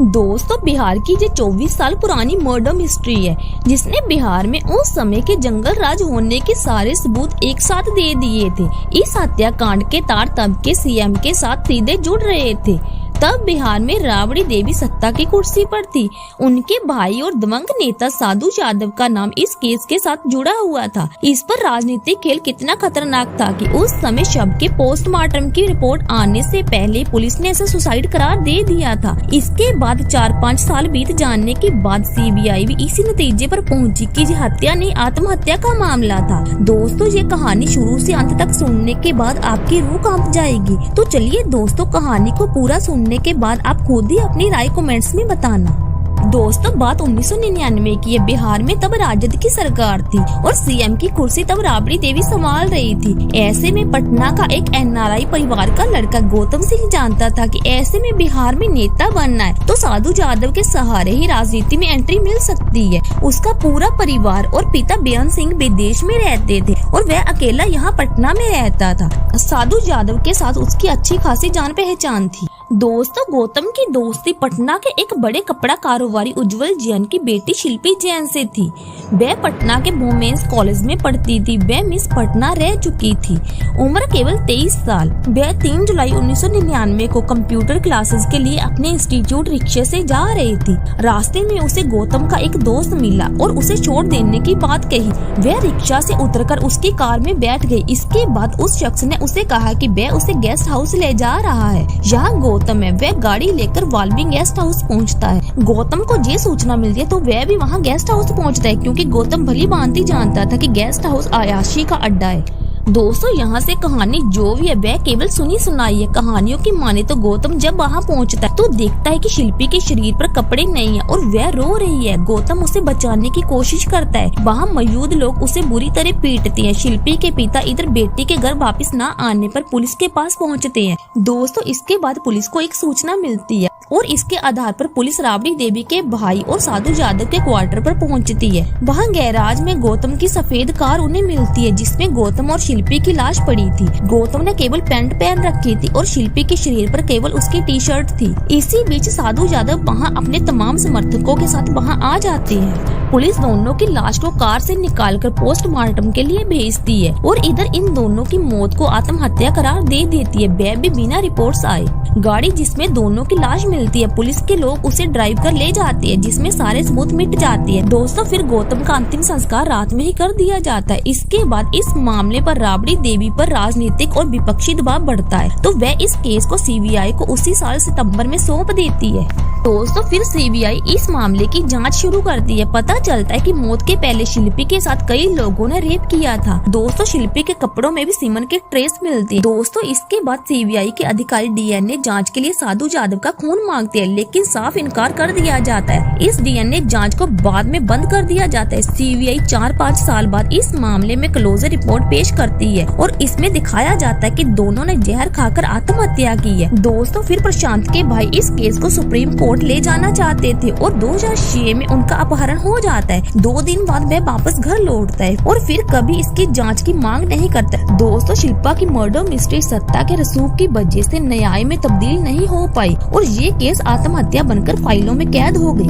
दोस्तों बिहार की ये 24 साल पुरानी मर्डर मिस्ट्री है जिसने बिहार में उस समय के जंगल राज होने के सारे सबूत एक साथ दे दिए थे। इस हत्याकांड के तार तब के सीएम के साथ सीधे जुड़ रहे थे। तब बिहार में राबड़ी देवी सत्ता की कुर्सी पर थी। उनके भाई और दबंग नेता साधु यादव का नाम इस केस के साथ जुड़ा हुआ था। इस पर राजनीतिक खेल कितना खतरनाक था कि उस समय शव के पोस्टमार्टम की रिपोर्ट आने से पहले पुलिस ने इसे सुसाइड करार दे दिया था। इसके बाद 4-5 साल बीत जाने के बाद सीबीआई भी इसी नतीजे पर पहुंची कि ये हत्या नहीं आत्महत्या का मामला था। दोस्तों ये कहानी शुरू से अंत तक सुनने के बाद आपकी रूह कांप जाएगी। तो चलिए दोस्तों कहानी को पूरा सुनने के बाद आप खुद ही अपनी राय कमेंट्स में बताना। दोस्तों बात 1999 की है। बिहार में तब राजद की सरकार थी और सीएम की कुर्सी तब राबड़ी देवी संभाल रही थी। ऐसे में पटना का एक एनआरआई परिवार का लड़का गौतम सिंह जानता था कि ऐसे में बिहार में नेता बनना है तो साधु यादव के सहारे ही राजनीति में एंट्री मिल सकती है। उसका पूरा परिवार और पिता बेअन सिंह विदेश में रहते थे और वह अकेला यहाँ पटना में रहता था। साधु यादव के साथ उसकी अच्छी खासी जान पहचान थी। दोस्तों गौतम की दोस्ती पटना के एक बड़े कपड़ा कारोबारी उज्जवल जैन की बेटी शिल्पी जैन से थी। वह पटना के वुमेन्स कॉलेज में पढ़ती थी। वह मिस पटना रह चुकी थी। उम्र केवल 23 साल। वह 3 जुलाई 1999 को कंप्यूटर क्लासेस के लिए अपने इंस्टीट्यूट रिक्शे से जा रही थी। रास्ते में उसे गौतम का एक दोस्त मिला और उसे छोड़ देने की बात कही। वह रिक्शा से उतरकर उसकी कार में बैठ गई। इसके बाद उस शख्स ने उसे कहा कि वह उसे गेस्ट हाउस ले जा रहा है। यहाँ गौतम है। वह गाड़ी लेकर वाल्वी गेस्ट हाउस पहुँचता है। गौतम को ये सूचना मिलती है तो वह भी वहाँ गेस्ट हाउस पहुँचता है क्योंकि गौतम भली भांति जानता था कि गेस्ट हाउस अयाशी का अड्डा है। दोस्तों यहाँ से कहानी जो भी है वह केवल सुनी सुनाई है। कहानियों की माने तो गौतम जब वहाँ पहुँचता है तो देखता है कि शिल्पी के शरीर पर कपड़े नहीं है और वह रो रही है। गौतम उसे बचाने की कोशिश करता है। वहाँ मौजूद लोग उसे बुरी तरह पीटते हैं। शिल्पी के पिता इधर बेटी के घर वापस न आने पर पुलिस के पास पहुँचते हैं। दोस्तों इसके बाद पुलिस को एक सूचना मिलती है और इसके आधार पर पुलिस राबड़ी देवी के भाई और साधु यादव के क्वार्टर पर पहुंचती है। वहां गैराज में गौतम की सफेद कार उन्हें मिलती है जिसमें गौतम और शिल्पी की लाश पड़ी थी। गौतम ने केवल पैंट पहन रखी थी और शिल्पी के शरीर पर केवल उसकी टी शर्ट थी। इसी बीच साधु यादव वहां अपने तमाम समर्थकों के साथ वहां आ जाते हैं। पुलिस दोनों की लाश को कार से निकालकर पोस्टमार्टम के लिए भेजती है और इधर इन दोनों की मौत को आत्महत्या करार दे देती है। वह भी बिना रिपोर्ट्स आए। गाड़ी जिसमें दोनों की लाश मिलती है पुलिस के लोग उसे ड्राइव कर ले जाते हैं जिसमें सारे सबूत मिट जाते हैं। दोस्तों फिर गौतम का अंतिम संस्कार रात में ही कर दिया जाता है। इसके बाद इस मामले पर राबड़ी देवी पर राजनीतिक और विपक्षी दबाव बढ़ता है तो वह इस केस को सीबीआई को उसी साल सितंबर में सौंप देती है। दोस्तों फिर सीबीआई इस मामले की जांच शुरू करती है। पता चलता है कि मौत के पहले शिल्पी के साथ कई लोगों ने रेप किया था। दोस्तों शिल्पी के कपड़ों में भी सीमन के ट्रेस मिलते हैं। दोस्तों इसके बाद सीबीआई के अधिकारी डीएनए जांच के लिए साधु यादव का खून मांगते हैं लेकिन साफ इनकार कर दिया जाता है। इस डीएनए जांच को बाद में बंद कर दिया जाता है। सीबीआई 4-5 साल बाद इस मामले में क्लोजर रिपोर्ट पेश करती है और इसमें दिखाया जाता है कि दोनों ने जहर खाकर आत्महत्या की है। दोस्तों फिर प्रशांत के भाई इस केस को सुप्रीम कोर्ट ले जाना चाहते थे और 2006 में उनका अपहरण हो जाता है। 2 दिन बाद वह वापस घर लौटता है और फिर कभी इसकी जांच की मांग नहीं करता। दोस्तों शिल्पा की मर्डर मिस्ट्री सत्ता के रसूख की वजह से न्याय में तब्दील नहीं हो पाई और ये केस आत्महत्या बनकर फाइलों में कैद हो गई।